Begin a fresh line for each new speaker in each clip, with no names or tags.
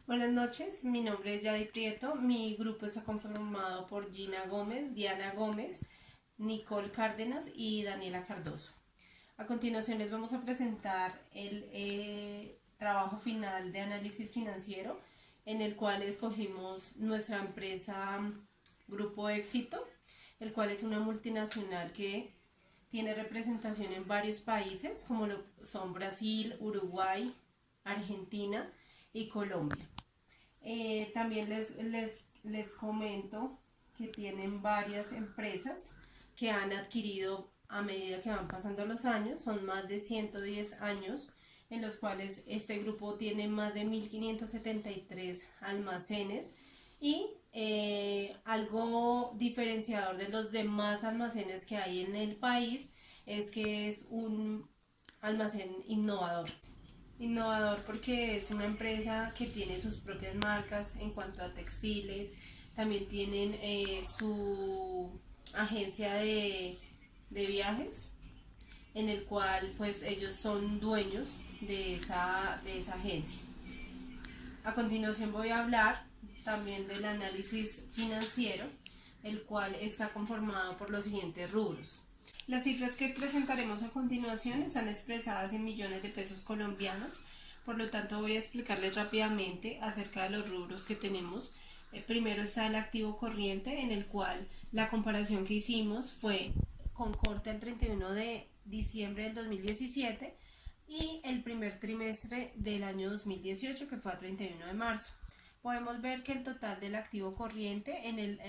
Buenas noches, mi nombre es Yadi Prieto, mi grupo está conformado por Gina Gómez, Diana Gómez, Nicole Cárdenas y Daniela Cardoso. A continuación les vamos a presentar el trabajo final de análisis financiero en el cual escogimos nuestra empresa Grupo Éxito, el cual es una multinacional que tiene representación en varios países como lo son Brasil, Uruguay, Argentina y Colombia. También les comento que tienen varias empresas que han adquirido a medida que van pasando los años, son más de 110 años en los cuales este grupo tiene más de 1573 almacenes y algo diferenciador de los demás almacenes que hay en el país es que es un almacén innovador. Innovador porque es una empresa que tiene sus propias marcas en cuanto a textiles, también tienen su agencia de viajes en el cual pues ellos son dueños de esa agencia. A continuación voy a hablar también del análisis financiero, el cual está conformado por los siguientes rubros. Las cifras que presentaremos a continuación están expresadas en millones de pesos colombianos, por lo tanto voy a explicarles rápidamente acerca de los rubros que tenemos. Primero está el activo corriente, en el cual la comparación que hicimos fue con corte al 31 de diciembre del 2017 y el primer trimestre del año 2018, que fue a 31 de marzo. Podemos ver que el total del activo corriente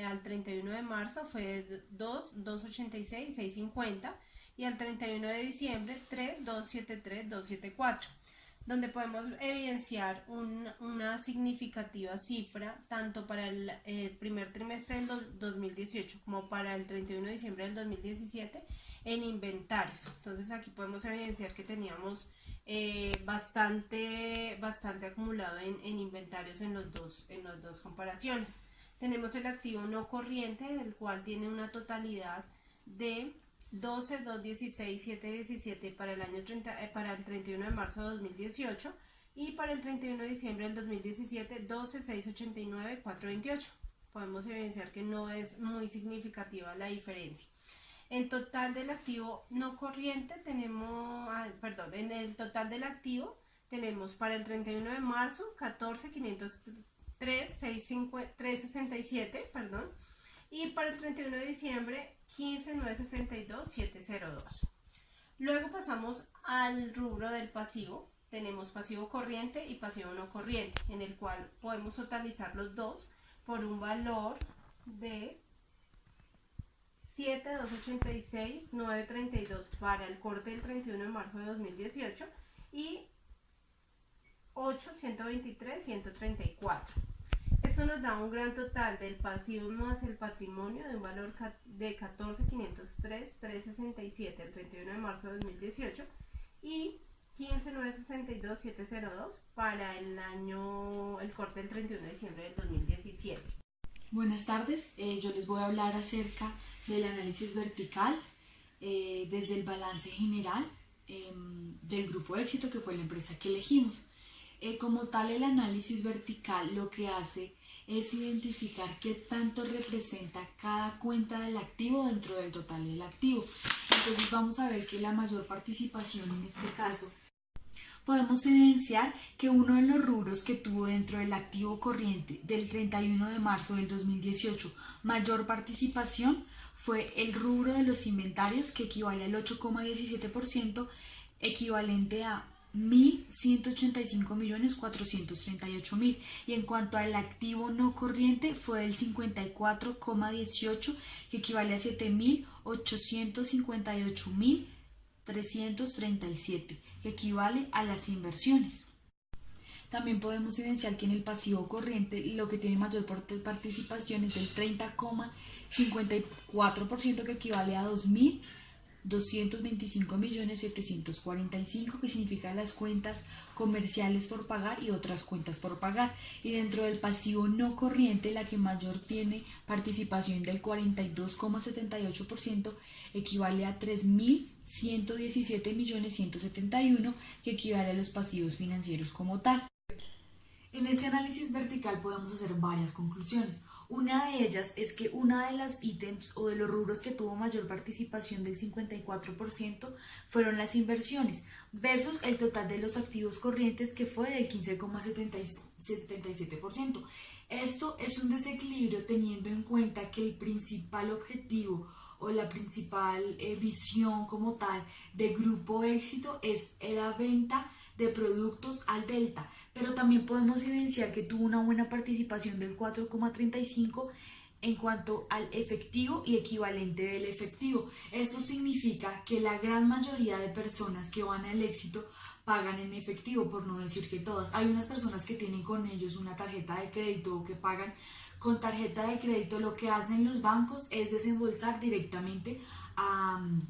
al 31 de marzo fue 2.286.650 y al 31 de diciembre 3.273.274, donde podemos evidenciar una significativa cifra tanto para el primer trimestre del 2018 como para el 31 de diciembre del 2017 en inventarios. Entonces aquí podemos evidenciar que teníamos bastante acumulado en inventarios en las dos comparaciones. Tenemos el activo no corriente, el cual tiene una totalidad de 12, 216, 717 para el año para el 31 de marzo de 2018 y para el 31 de diciembre del 2017 12, 689, 428. Podemos evidenciar que no es muy significativa la diferencia. En total del activo no corriente tenemos, en el total del activo tenemos para el 31 de marzo 14.503, 367, y para el 31 de diciembre 15.962, 702. Luego pasamos al rubro del pasivo. Tenemos pasivo corriente y pasivo no corriente, en el cual podemos totalizar los dos por un valor de 7.286.932 para el corte del 31 de marzo de 2018 y 8.123.134. Esto nos da un gran total del pasivo más el patrimonio de un valor de 14.503.367 el 31 de marzo de 2018 y 15.962.702 para el corte del 31 de diciembre del 2017.
Buenas tardes, yo les voy a hablar acerca del análisis vertical desde el balance general del Grupo Éxito, que fue la empresa que elegimos. Como tal, el análisis vertical lo que hace es identificar qué tanto representa cada cuenta del activo dentro del total del activo. Entonces vamos a ver que la mayor participación en este caso podemos evidenciar que uno de los rubros que tuvo dentro del activo corriente del 31 de marzo del 2018 mayor participación fue el rubro de los inventarios, que equivale al 8,17%, equivalente a 1.185.438.000, y en cuanto al activo no corriente fue del 54,18%, que equivale a 7.858.337, que equivale a las inversiones. También podemos evidenciar que en el pasivo corriente lo que tiene mayor participación es del 30,54%, que equivale a 2.225.745.000, que significa las cuentas comerciales por pagar y otras cuentas por pagar. Y dentro del pasivo no corriente, la que mayor tiene participación del 42,78%, equivale a 3.117.171.000, que equivale a los pasivos financieros como tal. En ese análisis vertical podemos hacer varias conclusiones. Una de ellas es que una de las ítems o de los rubros que tuvo mayor participación del 54% fueron las inversiones, versus el total de los activos corrientes que fue del 15,77%. Esto es un desequilibrio teniendo en cuenta que el principal objetivo o la principal visión como tal de Grupo Éxito es la venta de productos al delta, pero también podemos evidenciar que tuvo una buena participación del 4,35% en cuanto al efectivo y equivalente del efectivo. Esto significa que la gran mayoría de personas que van al éxito pagan en efectivo, por no decir que todas. Hay unas personas que tienen con ellos una tarjeta de crédito o que pagan con tarjeta de crédito. Lo que hacen los bancos es desembolsar directamente al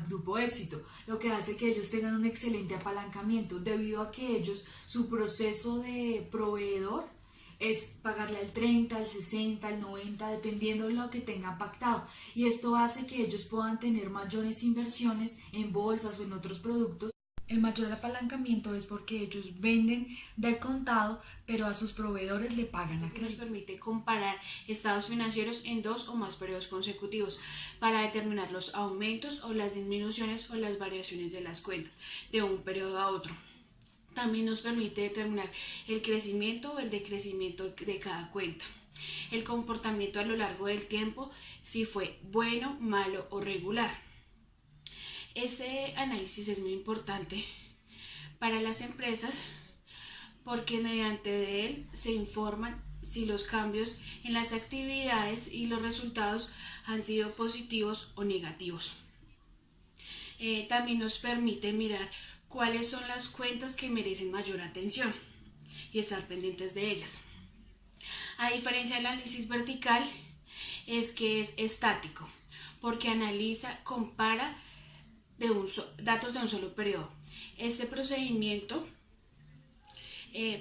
Grupo Éxito, lo que hace que ellos tengan un excelente apalancamiento, debido a que ellos, su proceso de proveedor es pagarle al 30, al 60, al 90, dependiendo de lo que tengan pactado, y esto hace que ellos puedan tener mayores inversiones en bolsas o en otros productos. El mayor apalancamiento es porque ellos venden de contado, pero a sus proveedores le pagan a crédito.
Nos permite comparar estados financieros en 2 o más periodos consecutivos para determinar los aumentos o las disminuciones o las variaciones de las cuentas de un periodo a otro. También nos permite determinar el crecimiento o el decrecimiento de cada cuenta. El comportamiento a lo largo del tiempo, si fue bueno, malo o regular. Este análisis es muy importante para las empresas porque mediante de él se informan si los cambios en las actividades y los resultados han sido positivos o negativos. También nos permite mirar cuáles son las cuentas que merecen mayor atención y estar pendientes de ellas. A diferencia del análisis vertical, es que es estático porque analiza, compara datos de un solo periodo. Este procedimiento,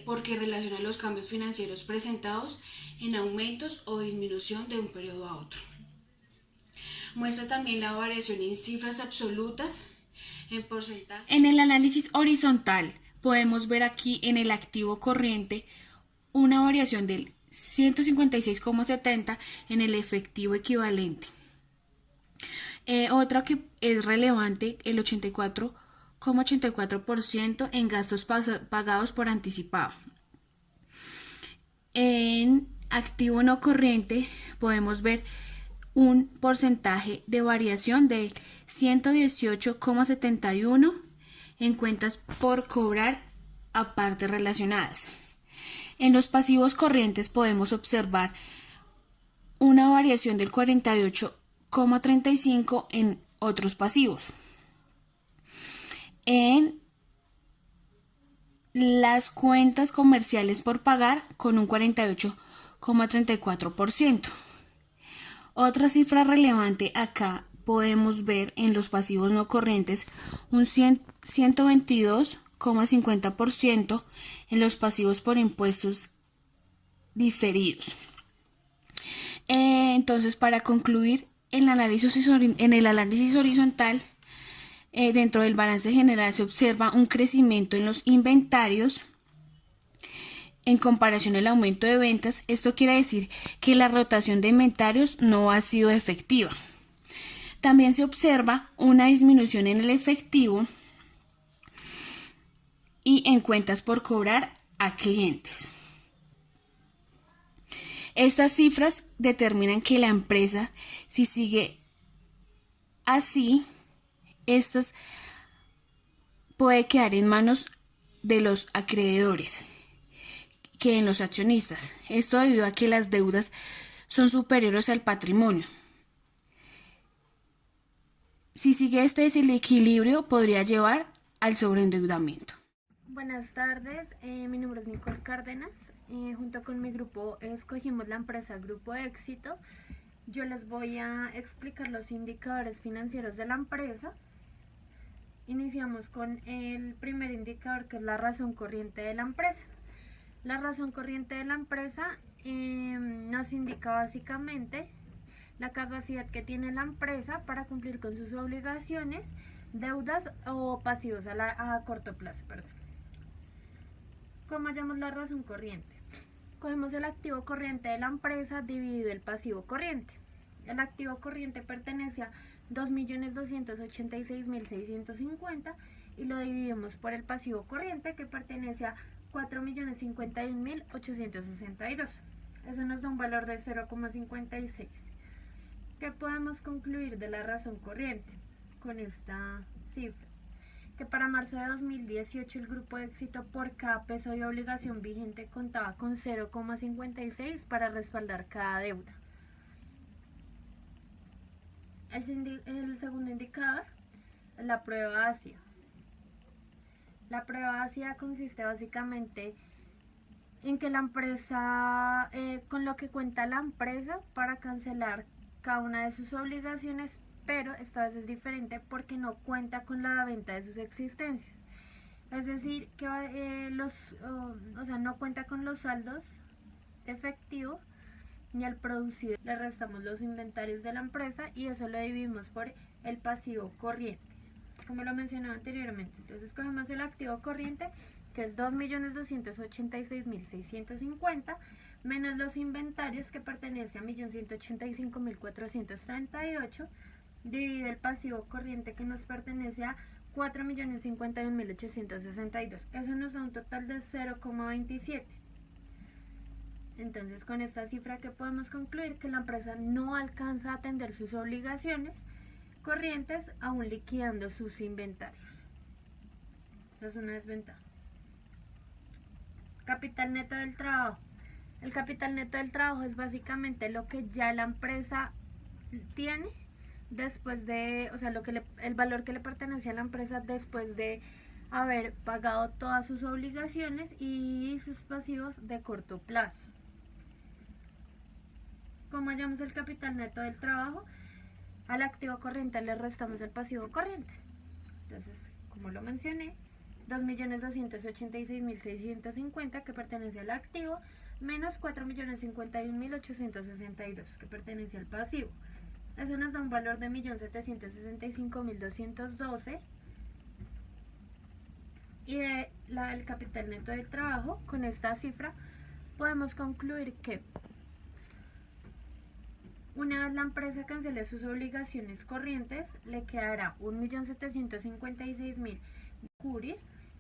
porque relaciona los cambios financieros presentados en aumentos o disminución de un periodo a otro. Muestra también la variación en cifras absolutas, en porcentaje.
En el análisis horizontal podemos ver aquí en el activo corriente una variación del 156,70 en el efectivo equivalente. Otra que es relevante, el 84,84% en gastos pagados por anticipado. En activo no corriente podemos ver un porcentaje de variación del 118,71 en cuentas por cobrar a partes relacionadas. En los pasivos corrientes podemos observar una variación del 48,35 en otros pasivos. En las cuentas comerciales por pagar con un 48,34%. Otra cifra relevante acá podemos ver en los pasivos no corrientes un 122,50% en los pasivos por impuestos diferidos. Entonces, para concluir, en el análisis horizontal, dentro del balance general se observa un crecimiento en los inventarios en comparación al aumento de ventas. Esto quiere decir que la rotación de inventarios no ha sido efectiva. También se observa una disminución en el efectivo y en cuentas por cobrar a clientes. Estas cifras determinan que la empresa, si sigue así, estas puede quedar en manos de los acreedores que en los accionistas. Esto debido a que las deudas son superiores al patrimonio. Si sigue este desequilibrio, podría llevar al sobreendeudamiento.
Buenas tardes, mi nombre es Nicole Cárdenas. Junto con mi grupo escogimos la empresa Grupo Éxito. Yo les voy a explicar los indicadores financieros de la empresa. Iniciamos con el primer indicador, que es la razón corriente de la empresa. La razón corriente de la empresa nos indica básicamente la capacidad que tiene la empresa para cumplir con sus obligaciones, deudas o pasivos a corto plazo. ¿Cómo hallamos la razón corriente? Cogemos el activo corriente de la empresa dividido el pasivo corriente. El activo corriente pertenece a 2.286.650 y lo dividimos por el pasivo corriente que pertenece a 4.051.862. Eso nos da un valor de 0,56. ¿Qué podemos concluir de la razón corriente con esta cifra? Que para marzo de 2018 el grupo de éxito por cada peso de obligación vigente contaba con 0,56 para respaldar cada deuda. El segundo indicador es la prueba ácida. La prueba ácida consiste básicamente en que la empresa, con lo que cuenta la empresa para cancelar cada una de sus obligaciones, pero esta vez es diferente porque no cuenta con la venta de sus existencias. Es decir, que no cuenta con los saldos efectivos ni al producido. Le restamos los inventarios de la empresa y eso lo dividimos por el pasivo corriente, como lo mencionaba anteriormente. Entonces cogemos el activo corriente, que es 2.286.650, menos los inventarios, que pertenece a 1.185.438, dividido el pasivo corriente, que nos pertenece a 4.051.862. Eso nos da un total de 0,27. Entonces, con esta cifra, ¿qué podemos concluir? Que la empresa no alcanza a atender sus obligaciones corrientes aún liquidando sus inventarios. Esa es una desventaja. Capital neto del trabajo. El capital neto del trabajo es básicamente lo que ya la empresa tiene después de, el valor que le pertenece a la empresa después de haber pagado todas sus obligaciones y sus pasivos de corto plazo. ¿Cómo hallamos el capital neto del trabajo? Al activo corriente le restamos el pasivo corriente. Entonces, como lo mencioné, 2.286.650 que pertenece al activo, menos 4.051.862 que pertenece al pasivo. Eso nos da un valor de 1.765.212. Y del capital neto del trabajo, con esta cifra, podemos concluir que una vez la empresa cancele sus obligaciones corrientes, le quedará 1.756.000 cubrir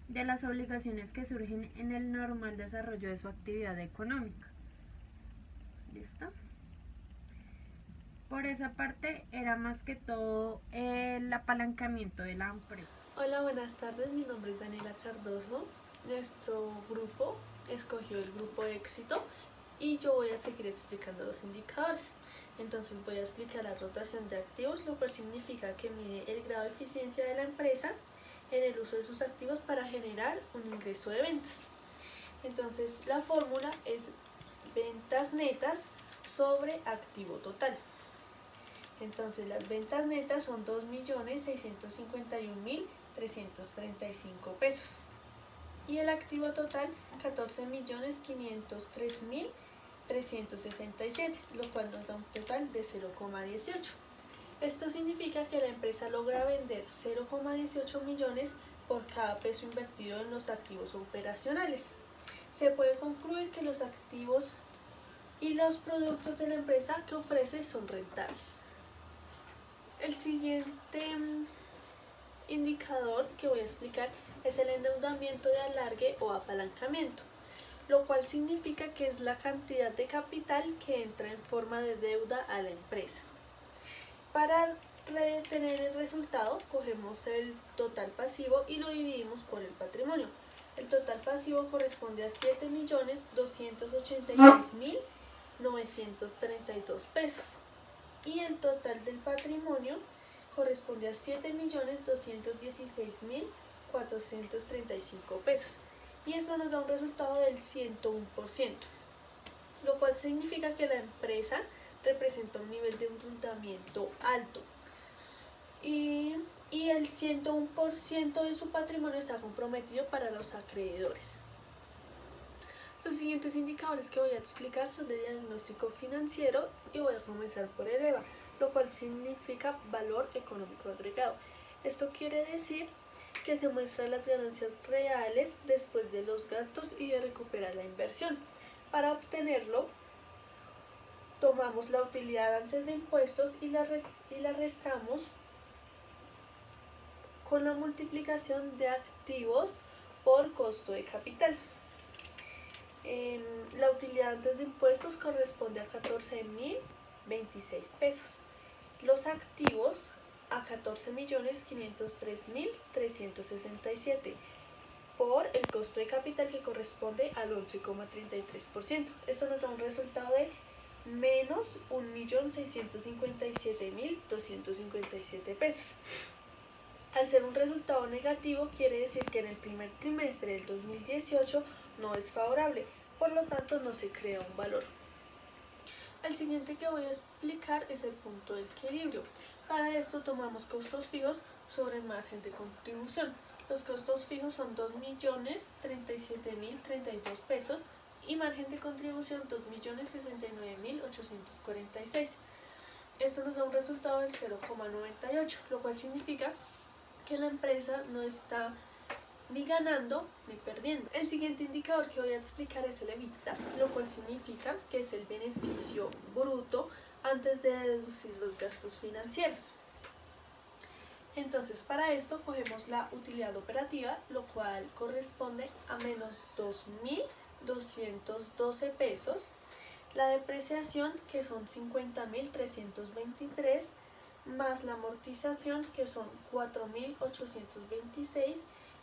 de las obligaciones que surgen en el normal desarrollo de su actividad económica. ¿Listo? Por esa parte era más que todo el apalancamiento de la empresa.
Hola, buenas tardes, mi nombre es Daniela Cardoso. Nuestro grupo escogió el grupo éxito y yo voy a seguir explicando los indicadores. Entonces voy a explicar la rotación de activos, lo cual significa que mide el grado de eficiencia de la empresa en el uso de sus activos para generar un ingreso de ventas. Entonces la fórmula es ventas netas sobre activo total. Entonces las ventas netas son 2.651.335 pesos y el activo total 14.503.367, lo cual nos da un total de 0,18. Esto significa que la empresa logra vender 0,18 millones por cada peso invertido en los activos operacionales. Se puede concluir que los activos y los productos de la empresa que ofrece son rentables. El siguiente indicador que voy a explicar es el endeudamiento de alargue o apalancamiento, lo cual significa que es la cantidad de capital que entra en forma de deuda a la empresa. Para tener el resultado, cogemos el total pasivo y lo dividimos por el patrimonio. El total pasivo corresponde a 7.286.932 pesos y el total del patrimonio corresponde a 7.216.435 pesos y esto nos da un resultado del 101%, lo cual significa que la empresa representa un nivel de endeudamiento alto y el 101% de su patrimonio está comprometido para los acreedores. Los siguientes indicadores que voy a explicar son de diagnóstico financiero y voy a comenzar por el EVA, lo cual significa valor económico agregado. Esto quiere decir que se muestran las ganancias reales después de los gastos y de recuperar la inversión. Para obtenerlo, tomamos la utilidad antes de impuestos y la restamos con la multiplicación de activos por costo de capital. La utilidad antes de impuestos corresponde a 14.026 pesos. Los activos a 14.503.367 por el costo de capital, que corresponde al 11,33%. Esto nos da un resultado de menos 1.657.257 pesos. Al ser un resultado negativo, quiere decir que en el primer trimestre del 2018 no es favorable, por lo tanto no se crea un valor. El siguiente que voy a explicar es el punto de equilibrio. Para esto tomamos costos fijos sobre margen de contribución. Los costos fijos son 2.037.032 pesos y margen de contribución 2.069.846. Esto nos da un resultado del 0,98, lo cual significa que la empresa no está ni ganando ni perdiendo. El siguiente indicador que voy a explicar es el EBITDA, lo cual significa que es el beneficio bruto antes de deducir los gastos financieros. Entonces, para esto cogemos la utilidad operativa, lo cual corresponde a menos 2.212 pesos, la depreciación, que son 50.323, más la amortización, que son 4.826,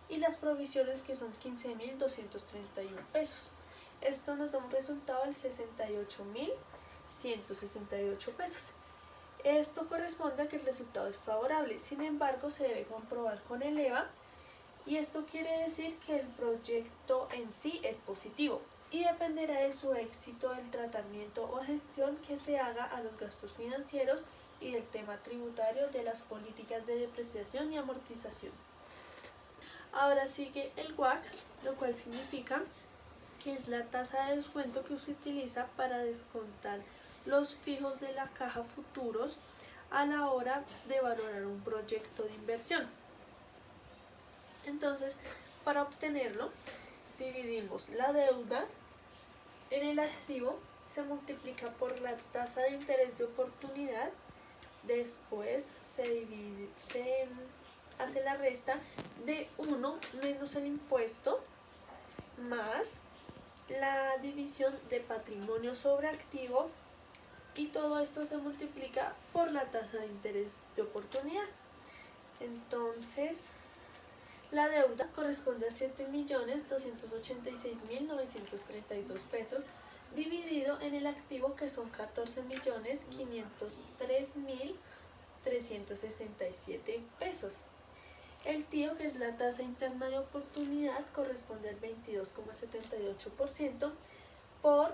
y las provisiones, que son 15.231 pesos. Esto nos da un resultado de 68.168 pesos. Esto corresponde a que el resultado es favorable, sin embargo se debe comprobar con el EVA, y esto quiere decir que el proyecto en sí es positivo y dependerá de su éxito del tratamiento o gestión que se haga a los gastos financieros y del tema tributario de las políticas de depreciación y amortización. Ahora sigue el WACC, lo cual significa que es la tasa de descuento que se utiliza para descontar los fijos de la caja futuros a la hora de valorar un proyecto de inversión. Entonces, para obtenerlo, dividimos la deuda en el activo, se multiplica por la tasa de interés de oportunidad, después se hace la resta de 1 menos el impuesto más la división de patrimonio sobre activo, y todo esto se multiplica por la tasa de interés de oportunidad. Entonces, la deuda corresponde a 7.286.932 pesos, dividido en el activo, que son 14.503.367 pesos. El TIO, que es la tasa interna de oportunidad, corresponde al 22,78% por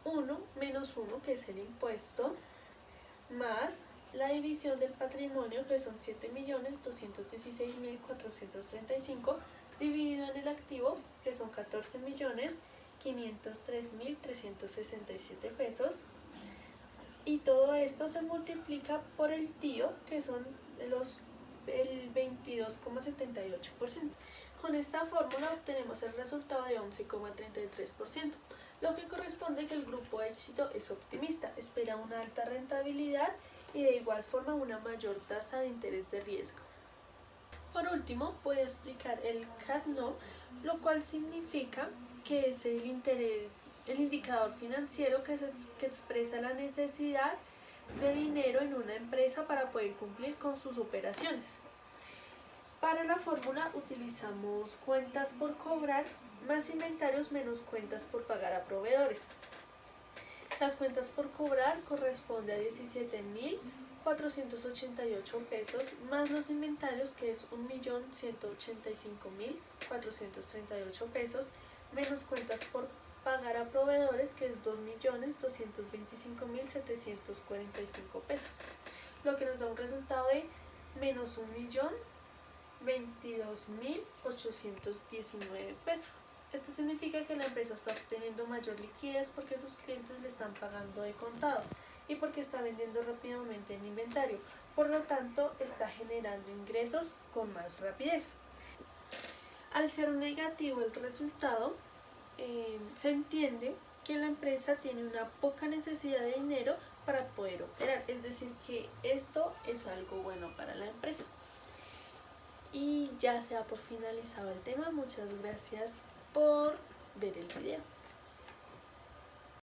1 menos 1, que es el impuesto, más la división del patrimonio, que son 7.216.435, dividido en el activo, que son 14.503.367 pesos, y todo esto se multiplica por el TIO, que son el 22,78%. Con esta fórmula obtenemos el resultado de 11,33%, lo que corresponde a que el grupo éxito es optimista, espera una alta rentabilidad y de igual forma una mayor tasa de interés de riesgo. Por último, voy a explicar el CAD/NO, lo cual significa que es el indicador financiero que expresa la necesidad de dinero en una empresa para poder cumplir con sus operaciones. Para la fórmula utilizamos cuentas por cobrar más inventarios menos cuentas por pagar a proveedores. Las cuentas por cobrar corresponde a 17.488 pesos más los inventarios, que es 1.185.438 pesos, menos cuentas por pagar a proveedores, que es 2.225.745 pesos, lo que nos da un resultado de menos 1.022.819 pesos. Esto significa que la empresa está obteniendo mayor liquidez porque sus clientes le están pagando de contado y porque está vendiendo rápidamente en inventario, por lo tanto está generando ingresos con más rapidez. Al ser negativo el resultado, se entiende que la empresa tiene una poca necesidad de dinero para poder operar, es decir que esto es algo bueno para la empresa. Y ya se da por finalizado el tema. Muchas gracias por ver el video.